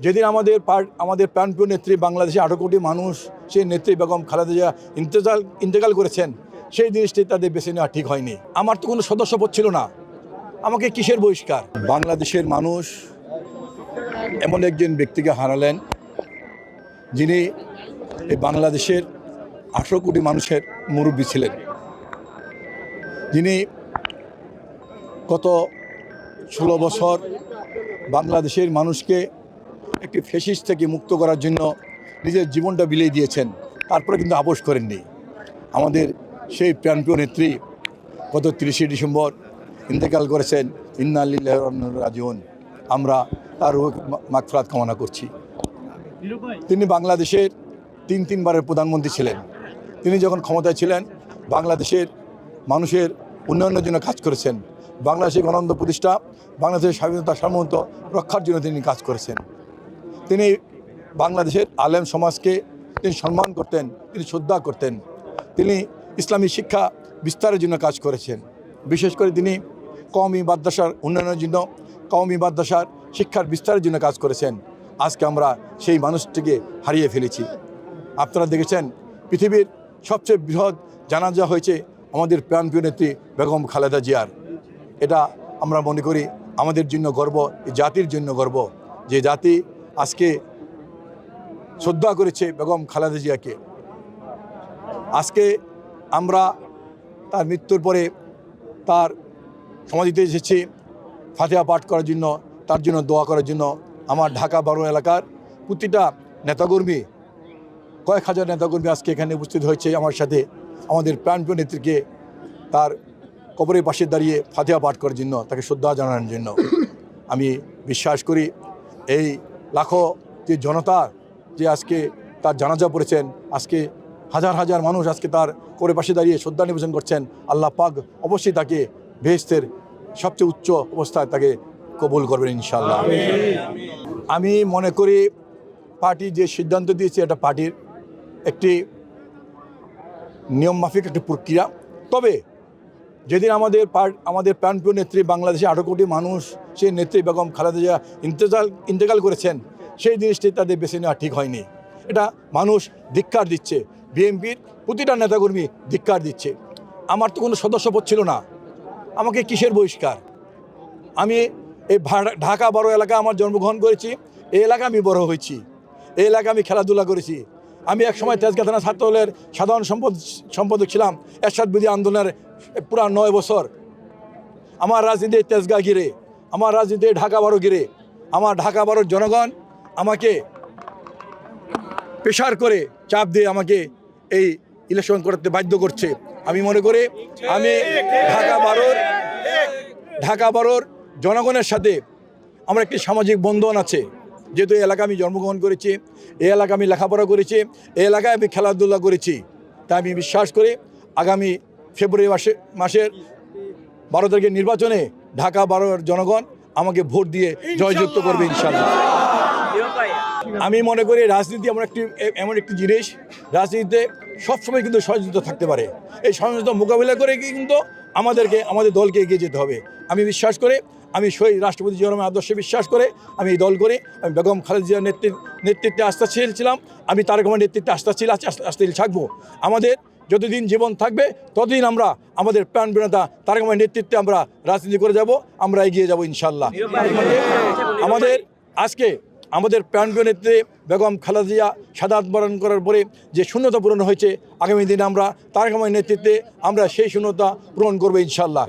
যেদিন আমাদের প্রাণপ্রিয় নেত্রী বাংলাদেশে 18 কোটি মানুষ সেই নেত্রী বেগম খালেদা জিয়া ইন্তেকাল করেছেন, সেই জিনিসটি তাদের বেছে নেওয়া ঠিক হয়নি। আমার তো কোনো সদস্যপদ ছিল না, আমাকে কিসের বহিষ্কার? বাংলাদেশের মানুষ এমন একজন ব্যক্তিকে হারালেন যিনি এই বাংলাদেশের 18 কোটি মানুষের মুরব্বী ছিলেন, যিনি গত 16 বছর বাংলাদেশের মানুষকে একটি ফ্যাসিস্ট থেকে মুক্ত করার জন্য নিজের জীবনটা বিলিয়ে দিয়েছেন, তারপরে কিন্তু আপোস করেননি। আমাদের সেই প্রাণপ্রিয় নেত্রী গত 30শে ডিসেম্বর ইন্তেকাল করেছেন। ইন্না লিল্লাহি ওয়া ইন্না ইলাইহি রাজিউন। আমরা তার মাগফিরাত কামনা করছি। তিনি বাংলাদেশের তিনবারের প্রধানমন্ত্রী ছিলেন। তিনি যখন ক্ষমতায় ছিলেন বাংলাদেশের মানুষের উন্নয়নের জন্য কাজ করেছেন। বাংলাদেশের গণতন্ত্র প্রতিষ্ঠা, বাংলাদেশের স্বাধীনতা সার্বভৌমত্ব রক্ষার জন্য তিনি কাজ করেছেন। তিনি বাংলাদেশের আলেম সমাজকে তিনি সম্মান করতেন, তিনি শ্রদ্ধা করতেন। তিনি ইসলামী শিক্ষা বিস্তারের জন্য কাজ করেছেন। বিশেষ করে তিনি কওমি মাদ্রাসার উন্নয়নের জন্য, কওমি মাদ্রাসার শিক্ষার বিস্তারের জন্য কাজ করেছেন। আজকে আমরা সেই মানুষটিকে হারিয়ে ফেলেছি। আপনারা দেখেছেন পৃথিবীর সবচেয়ে বৃহৎ জানাজা হয়েছে আমাদের প্রাণপ্রিয় নেত্রী বেগম খালেদা জিয়ার। এটা আমরা মনে করি আমাদের জন্য গর্ব, এই জাতির জন্য গর্ব, যে জাতি আজকে শ্রদ্ধা করেছে বেগম খালেদা জিয়াকে। আজকে আমরা তার মৃত্যুর পরে তার সমাধিতে এসেছি ফাতিহা পাঠ করার জন্য, তার জন্য দোয়া করার জন্য। আমার ঢাকা 12 এলাকার প্রতিটা নেতাকর্মী, কয়েক হাজার নেতাকর্মী আজকে এখানে উপস্থিত হয়েছে আমার সাথে আমাদের প্রাণপ্রিয় নেত্রীকে তার কবরের পাশে দাঁড়িয়ে ফাতিহা পাঠ করার জন্য, তাকে শ্রদ্ধা জানানোর জন্য। আমি বিশ্বাস করি এই লাখো যে জনতা যে আজকে তার জানাজা পড়েছেন, আজকে হাজার হাজার মানুষ আজকে তার কবরের পাশে দাঁড়িয়ে শ্রদ্ধা নিবেদন করছেন, আল্লাহ পাক অবশ্যই তাকে বেহেশতের সবচেয়ে উচ্চ অবস্থায় তাকে কবুল করবেন ইনশাআল্লাহ। আমি মনে করি পার্টি যে সিদ্ধান্ত দিয়েছে এটা পার্টির একটি নিয়মমাফিক একটি প্রক্রিয়া। তবে যেদিন আমাদের প্রাণপ্রিয় নেত্রী বাংলাদেশে 18 কোটি মানুষ সেই নেত্রী বেগম খালেদা জিয়া ইন্তেকাল করেছেন, সেই জিনিসটি তাদের বেছে নেওয়া ঠিক হয়নি। এটা মানুষ ধিক্কার দিচ্ছে, বিএনপির প্রতিটা নেতাকর্মী ধিক্কার দিচ্ছে। আমার তো কোনো সদস্যপদ ছিল না, আমাকে কিসের বহিষ্কার? আমি এই ঢাকা 12 এলাকায় আমার জন্মগ্রহণ করেছি, এই এলাকায় আমি বড় হয়েছি, এই এলাকায় আমি খেলাধুলা করেছি। আমি একসময় তেজগাঁ থানা ছাত্রদলের সাধারণ সম্পাদক ছিলাম এরশাদ বিরোধী আন্দোলনের পুরা 9 বছর। আমার রাজনীতি তেজগাঁ ঘিরে, আমার রাজনীতি ঢাকা 12 ঘিরে। আমার ঢাকা 12 জনগণ আমাকে প্রেশার করে, চাপ দিয়ে আমাকে এই ইলেকশন করতে বাধ্য করছে। আমি মনে করি আমি ঢাকা 12 জনগণের সাথে আমার একটি সামাজিক বন্ধন আছে। যেহেতু এই এলাকায় আমি জন্মগ্রহণ করেছি, এই এলাকায় আমি লেখাপড়া করেছি, এই এলাকায় আমি খেলাধুলা করেছি, তাই আমি বিশ্বাস করি আগামী ফেব্রুয়ারি মাসের 12 তারিখের নির্বাচনে ঢাকা 12 জনগণ আমাকে ভোট দিয়ে জয়যুক্ত করবে ইনশাআল্লাহ। আমি মনে করি রাজনীতি এমন একটি জিনিস, রাজনীতিতে সবসময় কিন্তু সহযোগিতা থাকতে পারে। এই সহযোগিতা মোকাবিলা করে কিন্তু আমাদের দলকে এগিয়ে যেতে হবে। আমি বিশ্বাস করি, আমি শহীদ রাষ্ট্রপতি জিয়া রহমানের আদর্শে বিশ্বাস করে আমি এই দল করি। আমি বেগম খালেদা জিয়ার নেতৃত্বে আস্থাশীল ছিলাম, আমি তারেক রহমানের নেতৃত্বে আস্থাশীল থাকবো। আমাদের যতদিন জীবন থাকবে ততদিন আমরা আমাদের প্রাণপ্রিয় নেতা তারেক রহমানের নেতৃত্বে আমরা রাজনীতি করে যাব, আমরা এগিয়ে যাব ইনশাআল্লাহ। আমাদের প্রাণপ্রিয় নেত্রী বেগম খালেদা জিয়া শাহাদাত বরণ করার পরে যে শূন্যতা পূরণ হয়েছে, আগামী দিনে আমরা তারেক রহমানের নেতৃত্বে আমরা সেই শূন্যতা পূরণ করবো ইনশাআল্লাহ।